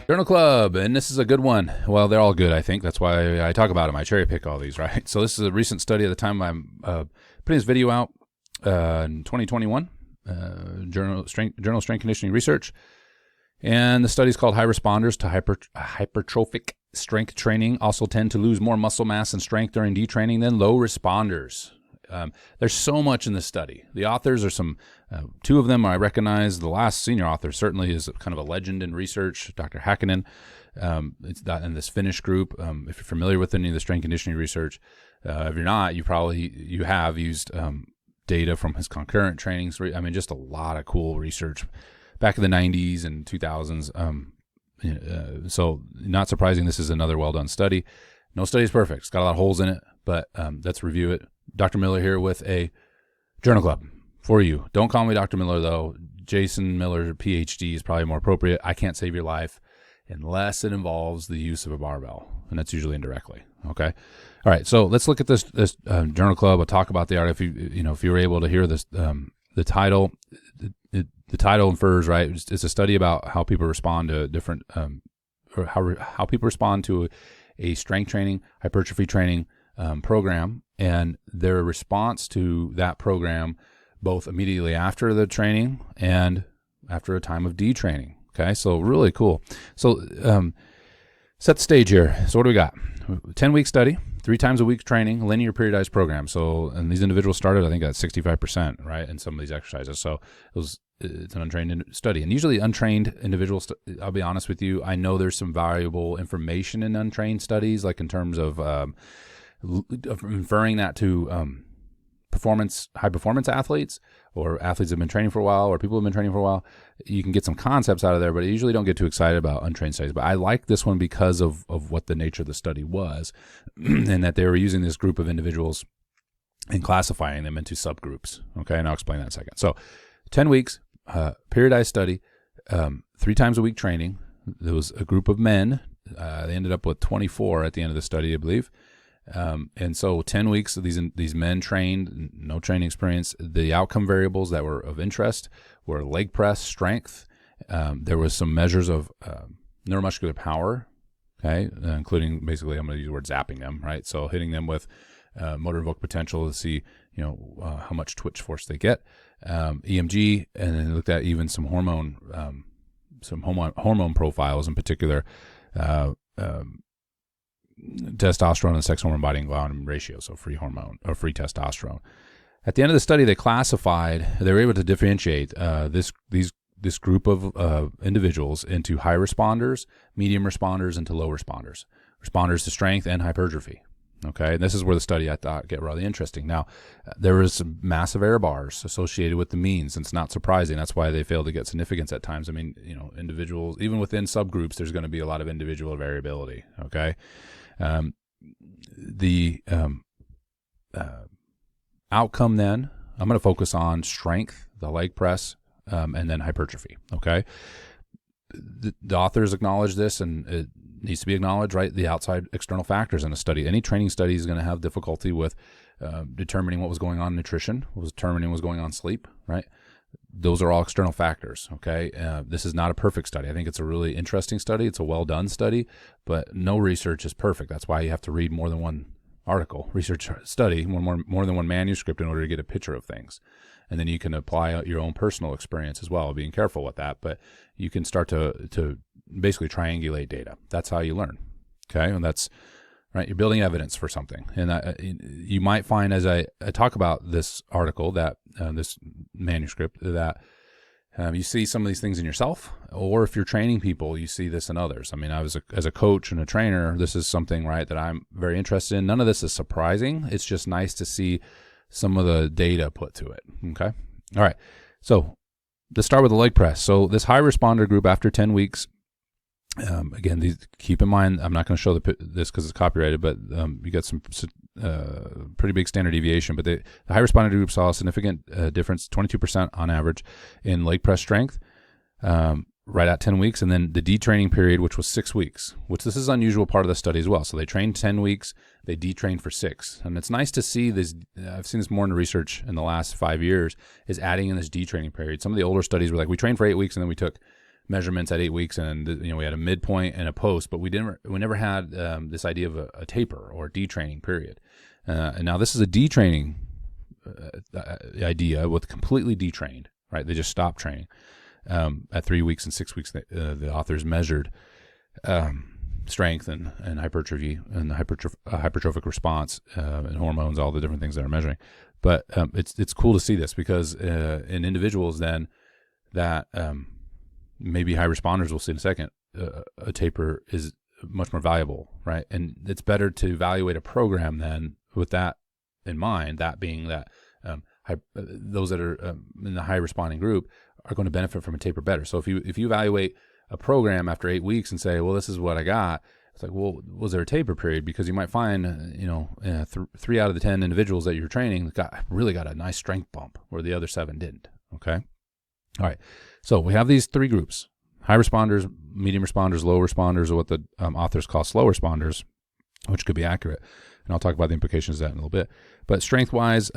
Journal Club, and this is a good one. Well, they're all good, I think. That's why I talk about them. I cherry pick all these, right? So this is a recent study at the time I'm putting this video out in 2021, Journal Strength Conditioning Research. And the study is called High Responders to Hypertrophic Strength Training also tend to lose more muscle mass and strength during detraining than low responders. There's so much in this study. The authors are two of them I recognize. The last senior author certainly is kind of a legend in research, Dr. Häkkinen. It's that in this Finnish group. If you're familiar with any of the strength conditioning research, if you're not, you have used data from his concurrent trainings. I mean, just a lot of cool research back in the 90s and 2000s. So not surprising, this is another well-done study. No study is perfect. It's got a lot of holes in it, but let's review it. Dr. Miller here with a Journal Club for you. Don't call me Dr. Miller, though. Jason Miller, PhD, is probably more appropriate. I can't save your life unless it involves the use of a barbell, and that's usually indirectly. Okay. All right. So let's look at this Journal Club. I'll talk about the art. If you were able to hear this, the title, the title infers, right? It's a study about how people respond to different, or how people respond to a strength training, hypertrophy training program, and their response to that program both immediately after the training and after a time of detraining. Okay, so really cool. So set the stage here. So what do we got? 10-week study, 3 times a week training, linear periodized program. So, and these individuals started, I think, at 65%, right, in some of these exercises. So it's an untrained study. And usually untrained individuals, I'll be honest with you, I know there's some valuable information in untrained studies, like in terms of inferring that to high performance athletes or athletes that have been training for a while or people who have been training for a while. You can get some concepts out of there, but I usually don't get too excited about untrained studies. But I like this one because of what the nature of the study was and that they were using this group of individuals and classifying them into subgroups. Okay, and I'll explain that in a second. So 10 weeks, periodized study, 3 times a week training. There was a group of men. They ended up with 24 at the end of the study, I believe. And so 10 weeks of these men trained, no training experience. The outcome variables that were of interest were leg press strength. There was some measures of neuromuscular power, okay, including basically, I'm going to use the word zapping them, right? So hitting them with motor evoked potential to see, how much twitch force they get. EMG, and then looked at even some hormone profiles, in particular, testosterone and sex hormone body and glutamine ratio, so free hormone or free testosterone. At the end of the study, they were able to differentiate this group of individuals into high responders, medium responders, and to low responders to strength and hypertrophy. Okay, and this is where the study I thought get really interesting. Now, there was some massive error bars associated with the means, and it's not surprising. That's why they failed to get significance at times. I mean, individuals, even within subgroups, there's going to be a lot of individual variability. Okay. The outcome then, I'm going to focus on strength, the leg press, and then hypertrophy. Okay. The authors acknowledge this, and it needs to be acknowledged, right? The outside external factors in a study. Any training study is going to have difficulty with determining what was going on in nutrition, determining what was going on in sleep, right? Those are all external factors, okay? This is not a perfect study. I think it's a really interesting study. It's a well-done study, but no research is perfect. That's why you have to read more than one article, research study, more than one manuscript in order to get a picture of things. And then you can apply your own personal experience as well, being careful with that. But you can start to basically triangulate data. That's how you learn, okay? And that's, right, you're building evidence for something. And you might find as I talk about this article, that this manuscript, that you see some of these things in yourself, or if you're training people, you see this in others. I mean, as a coach and a trainer, this is something, right, that I'm very interested in. None of this is surprising. It's just nice to see some of the data put to it, okay? All right, so let's start with the leg press. So this high responder group after 10 weeks, again, keep in mind, I'm not going to show this because it's copyrighted, but you got some pretty big standard deviation. But the high responder group saw a significant difference, 22% on average, in leg press strength right at 10 weeks. And then the detraining period, which was 6 weeks, which this is an unusual part of the study as well. So they trained 10 weeks, they detrained for 6. And it's nice to see this. I've seen this more in the research in the last 5 years, is adding in this detraining period. Some of the older studies were like, we trained for 8 weeks and then we took measurements at 8 weeks, and we had a midpoint and a post, but we never had this idea of a taper or detraining period. And now this is a detraining idea with completely detrained, right? They just stopped training. At 3 weeks and 6 weeks, the authors measured strength and hypertrophy and the hypertrophic response and hormones, all the different things that are measuring. But it's cool to see this because in individuals then that maybe high responders, we'll see in a second, a taper is much more valuable, right? And it's better to evaluate a program then with that in mind, that being that those that are in the high responding group are going to benefit from a taper better. So if you evaluate a program after 8 weeks and say, well, this is what I got, it's like, well, was there a taper period? Because you might find, 3 out of the 10 individuals that you're training really got a nice strength bump where the other 7 didn't. Okay. All right. So we have these 3 groups: high responders, medium responders, low responders, or what the authors call slow responders, which could be accurate. And I'll talk about the implications of that in a little bit. But strength-wise,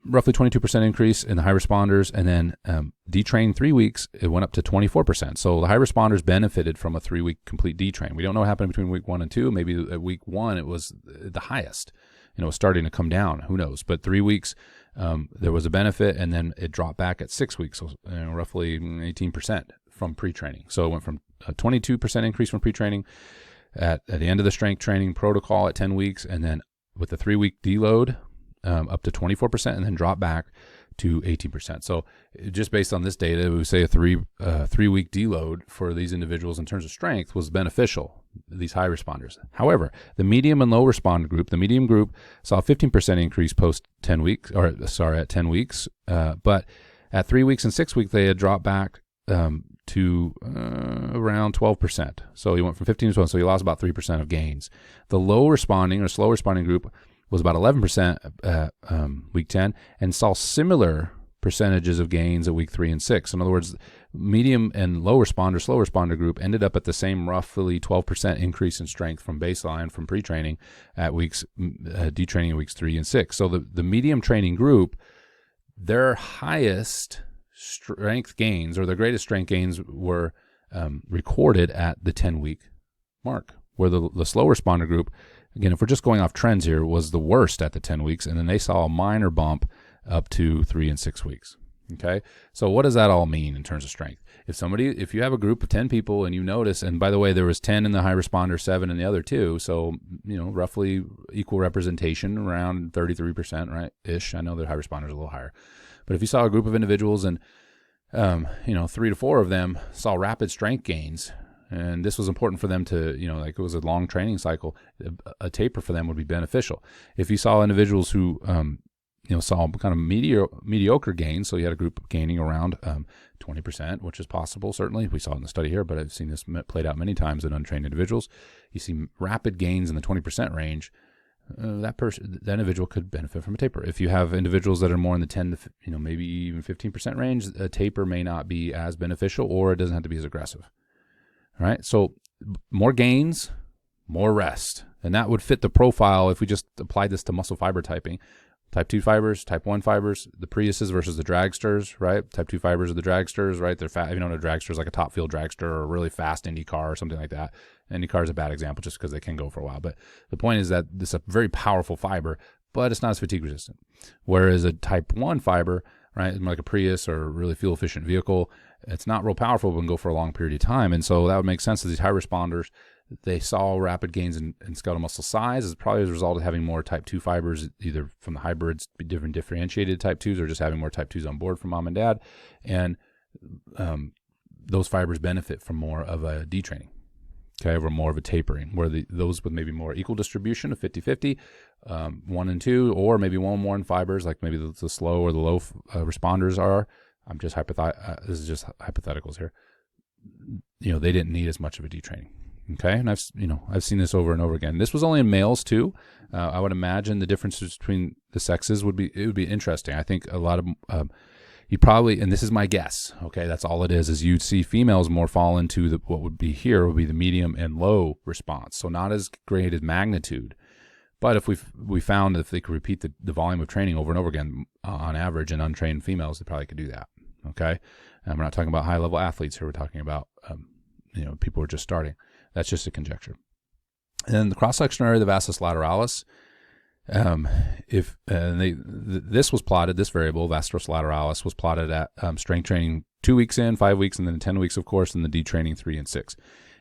roughly 22% increase in the high responders, and then detrain 3 weeks, it went up to 24%. So the high responders benefited from a 3-week complete detrain. We don't know what happened between week 1 and 2. Maybe at week 1 it was the highest. It was starting to come down. Who knows? But 3 weeks, there was a benefit, and then it dropped back at 6 weeks, so roughly 18% from pre-training. So it went from a 22% increase from pre-training at the end of the strength training protocol at 10 weeks, and then with the 3-week deload, up to 24%, and then drop back to 18%. So just based on this data, we would say a 3-week deload for these individuals in terms of strength was beneficial, these high responders. However, the medium and low responder group, the medium group saw a 15% increase at 10 weeks, but at 3 weeks and 6 weeks, they had dropped back to around 12%. So you went from 15 to 12, so you lost about 3% of gains. The low responding or slow responding group was about 11% at week 10 and saw similar percentages of gains at week 3 and 6. In other words, medium and slow responder group ended up at the same roughly 12% increase in strength from baseline from pre-training at detraining at weeks 3 and 6. So the medium training group, their highest strength gains or their greatest strength gains were recorded at the 10-week mark, where the slow responder group, again, if we're just going off trends here, was the worst at the 10 weeks, and then they saw a minor bump up to 3 and 6 weeks. Okay, so what does that all mean in terms of strength? If you have a group of 10 people and you notice, and by the way, there was 10 in the high responder, 7 in the other 2, so roughly equal representation, around 33%, right? Ish. I know the high responders are a little higher, but if you saw a group of individuals and 3 to 4 of them saw rapid strength gains, and this was important for them to, like it was a long training cycle, a taper for them would be beneficial. If you saw individuals who, saw kind of mediocre gains, so you had a group gaining around 20%, which is possible, certainly. We saw it in the study here, but I've seen this played out many times in untrained individuals. You see rapid gains in the 20% range, that individual could benefit from a taper. If you have individuals that are more in the 10 to, maybe even 15% range, a taper may not be as beneficial, or it doesn't have to be as aggressive. All right, so more gains, more rest. And that would fit the profile if we just applied this to muscle fiber typing. Type 2 fibers, type 1 fibers, the Priuses versus the dragsters, right? Type 2 fibers are the dragsters, right? They're fast. A dragster is like a top field dragster or a really fast Indy car or something like that. Indy car is a bad example just because they can go for a while. But the point is that this is a very powerful fiber, but it's not as fatigue resistant. Whereas a type 1 fiber, right, like a Prius or a really fuel efficient vehicle, it's not real powerful but can go for a long period of time. And so that would make sense that these high responders, they saw rapid gains in skeletal muscle size is probably as a result of having more type 2 fibers, either from the hybrids, different differentiated type 2s, or just having more type 2s on board from mom and dad. And those fibers benefit from more of a detraining, or more of a tapering, where those with maybe more equal distribution of 50-50, 1 and 2, or maybe 1 fibers, like maybe the slow or the low responders are. This is just hypotheticals here. They didn't need as much of a detraining. Okay, and I've seen this over and over again. This was only in males too. I would imagine the differences between the sexes would be interesting. I think a lot of you probably, and this is my guess. Okay, that's all it is you'd see females more fall into what would be the medium and low response. So not as great as magnitude, but if we found that if they could repeat the volume of training over and over again on average in untrained females, they probably could do that. Okay, We're not talking about high-level athletes here. We're talking about, people who are just starting. That's just a conjecture. And the cross-sectional area of the vastus lateralis, this was plotted, this variable, vastus lateralis, was plotted at strength training 2 weeks in, 5 weeks, and then 10 weeks, of course, and the detraining 3 and 6.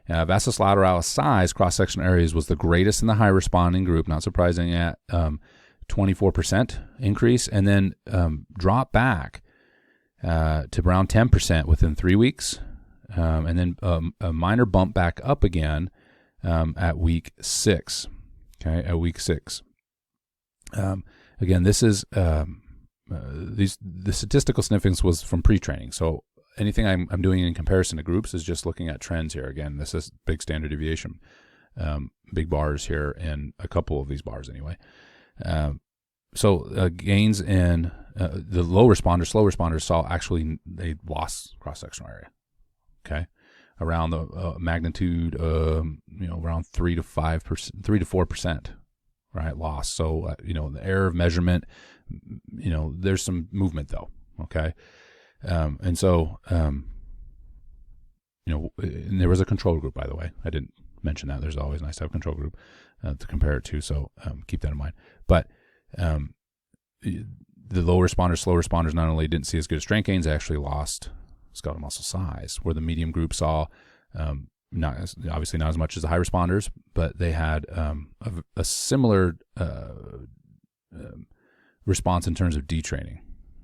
Vastus lateralis size, cross-sectional areas, was the greatest in the high-responding group, not surprising, at 24% increase, and then drop back to around 10% within 3 weeks, and then a minor bump back up again at week 6. Okay, at week 6. Again, this is the statistical significance was from pre-training. So anything I'm doing in comparison to groups is just looking at trends here. Again, this is big standard deviation, big bars here, and a couple of these bars anyway. So gains in the slow responders saw actually they lost cross-sectional area. Okay, around the magnitude, around 3 to 4%, right, loss. So the error of measurement, there's some movement though. Okay, and so and there was a control group, by the way. I didn't mention that. There's always nice to have a control group to compare it to. So keep that in mind. But the low responders, slow responders not only didn't see as good as strength gains, they actually lost skeletal muscle size, where the medium group saw obviously not as much as the high responders, but they had a similar response in terms of detraining,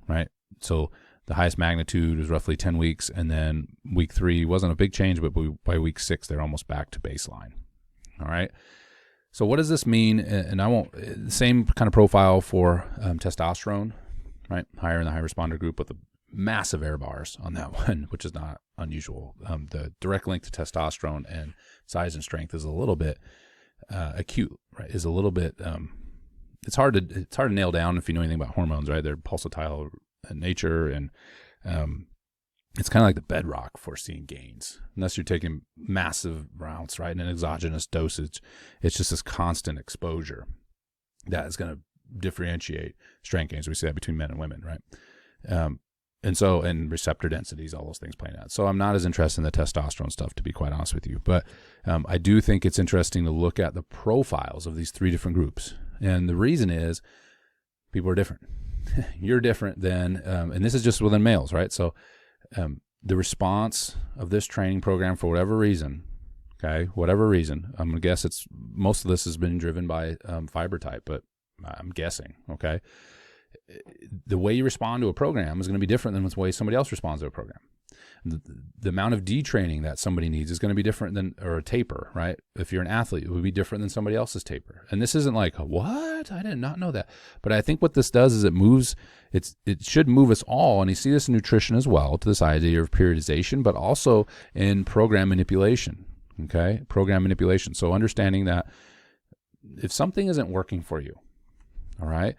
right? So the highest magnitude was roughly 10 weeks, and then week 3 wasn't a big change, but by week 6, they're almost back to baseline. All right. So what does this mean? And I won't, same kind of profile for testosterone, right? Higher in the high responder group with the massive error bars on that one, which is not unusual. The direct link to testosterone and size and strength is a little bit acute, right? Is a little bit, it's hard to nail down if you know anything about hormones, right? They're pulsatile in nature, and it's kind of like the bedrock for seeing gains. Unless you're taking massive rounds, right, in an exogenous dosage, it's just this constant exposure that is going to differentiate strength gains. We see that between men and women, right? And receptor densities, all those things playing out. So I'm not as interested in the testosterone stuff, to be quite honest with you. But I do think it's interesting to look at the profiles of these 3 different groups. And the reason is people are different. You're different than, and this is just within males, right? So the response of this training program, for whatever reason, okay, whatever reason, I'm going to guess most of this has been driven by fiber type, but I'm guessing, okay? The way you respond to a program is going to be different than the way somebody else responds to a program. The amount of detraining that somebody needs is going to be different than, or a taper, right? If you're an athlete, it would be different than somebody else's taper. And this isn't like, what? I did not know that. But I think what this does is it should move us all, and you see this in nutrition as well, to this idea of periodization, but also in program manipulation, okay? Program manipulation. So understanding that if something isn't working for you, all right,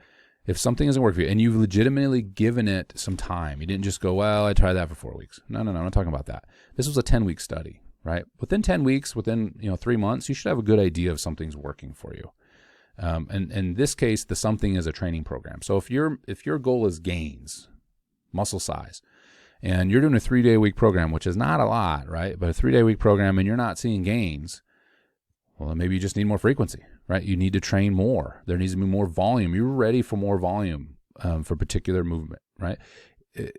if something isn't working for you and you've legitimately given it some time, you didn't just go, well, I tried that for 4 weeks. No, I'm not talking about that. This was a 10-week study, right? Within 10 weeks, within 3 months, you should have a good idea if something's working for you. And in this case, the something is a training program. So if your goal is gains, muscle size, and you're doing a 3-day-a-week program, which is not a lot, right? But a 3-day-a-week program and you're not seeing gains, well, then maybe you just need more frequency. Right, you need to train more. There needs to be more volume. You're ready for more volume for particular movement, right?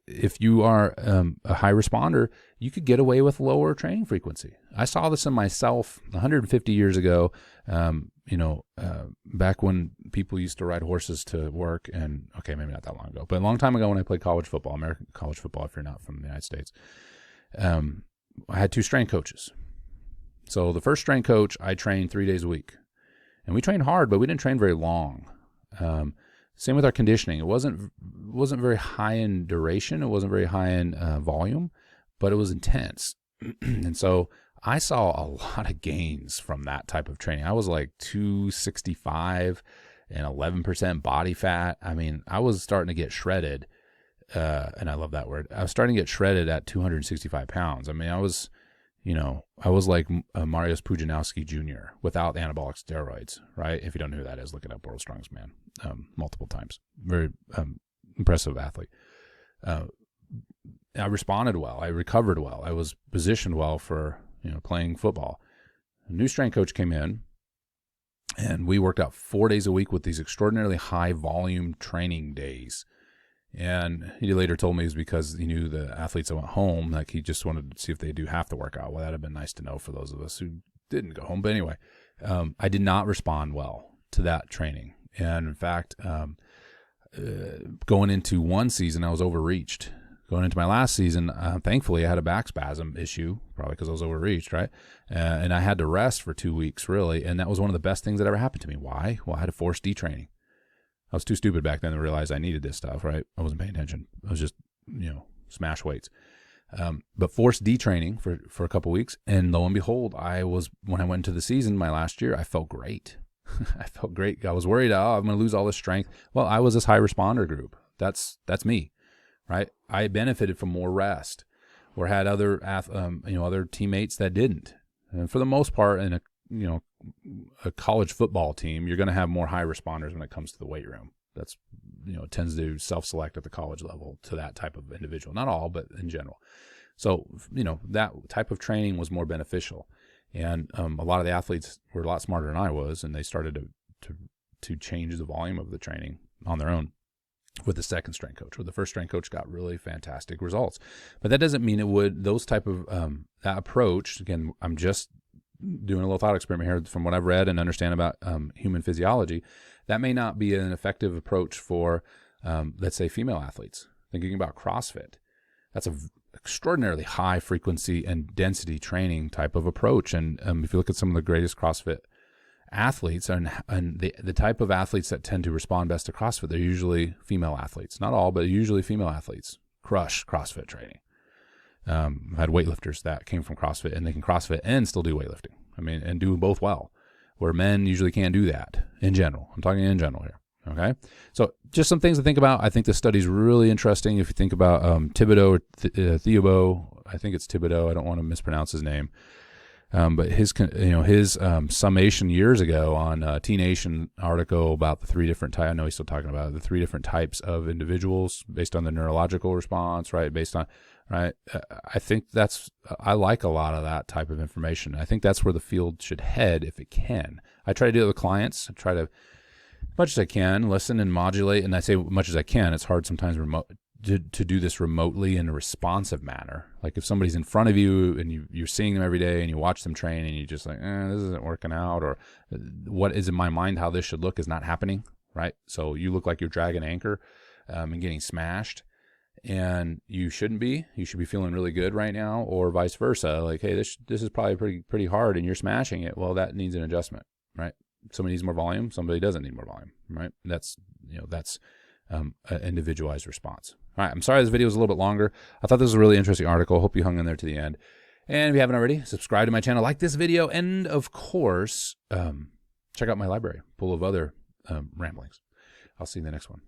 If you are a high responder, you could get away with lower training frequency. I saw this in myself 150 years ago. Back when people used to ride horses to work, and okay, maybe not that long ago, but a long time ago when I played college football, American college football, if you're not from the United States, I had 2 strength coaches. So the first strength coach, I trained 3 days a week. And we trained hard, but we didn't train very long. Same with our conditioning. It wasn't very high in duration. It wasn't very high in volume, but it was intense. And so I saw a lot of gains from that type of training. I was like 265 and 11% body fat. I mean, I was starting to get shredded, and I love that word. I was starting to get shredded at 265 pounds. I mean, I was like Mariusz Pudzianowski Jr. without anabolic steroids, right? If you don't know who that is, look it up, World's Strongest Man, multiple times. Very impressive athlete. I responded well. I recovered well. I was positioned well for, playing football. A new strength coach came in, and we worked out 4 days a week with these extraordinarily high volume training days. And he later told me it was because he knew the athletes that went home, like he just wanted to see if they do half the workout. Well, that'd have been nice to know for those of us who didn't go home. But anyway, I did not respond well to that training. And in fact, going into one season, I was overreached. Going into my last season, thankfully, I had a back spasm issue, probably because I was overreached, right? And I had to rest for 2 weeks, really. And that was one of the best things that ever happened to me. Why? Well, I had a forced detraining. I was too stupid back then to realize I needed this stuff, right? I wasn't paying attention. I was just, smash weights. But forced detraining for a couple weeks. And lo and behold, when I went into the season, my last year, I felt great. I felt great. I was worried, I'm going to lose all this strength. Well, I was this high responder group. That's me, right? I benefited from more rest, or had other other teammates that didn't. And for the most part, in a college football team, you're going to have more high responders when it comes to the weight room. That's, it tends to self-select at the college level to that type of individual. Not all, but in general. So, that type of training was more beneficial. And a lot of the athletes were a lot smarter than I was, and they started to change the volume of the training on their own with the second strength coach. With the first strength coach, got really fantastic results. But that doesn't mean those type of, that approach, again, I'm just doing a little thought experiment here from what I've read and understand about human physiology. That may not be an effective approach for, let's say, female athletes. Thinking about CrossFit, that's an extraordinarily high frequency and density training type of approach. And if you look at some of the greatest CrossFit athletes and the type of athletes that tend to respond best to CrossFit, they're usually female athletes. Not all, but usually female athletes crush CrossFit training. I had weightlifters that came from CrossFit, and they can CrossFit and still do weightlifting. And do both well, where men usually can't do that in general. I'm talking in general here. Okay. So just some things to think about. I think this study is really interesting. If you think about Thibodeau or Theobo, I think it's Thibodeau. I don't want to mispronounce his name. But his summation years ago on T-Nation article about the three different types, I know he's still talking about it, the three different types of individuals based on the neurological response, right? I think I like a lot of that type of information. I think that's where the field should head if it can. I try to do it with clients. I try to, as much as I can, listen and modulate. And I say much as I can. It's hard sometimes to do this remotely in a responsive manner. Like if somebody's in front of you and you're seeing them every day and you watch them train and you're just like, this isn't working out, or what is in my mind how this should look is not happening, right? So you look like you're dragging anchor and getting smashed. And you shouldn't be. You should be feeling really good right now, or vice versa. Like, hey, this is probably pretty hard, and you're smashing it. Well, that needs an adjustment, right? Somebody needs more volume. Somebody doesn't need more volume, right? That's an individualized response. All right. I'm sorry this video was a little bit longer. I thought this was a really interesting article. Hope you hung in there to the end. And if you haven't already, subscribe to my channel, like this video, and of course, check out my library full of other ramblings. I'll see you in the next one.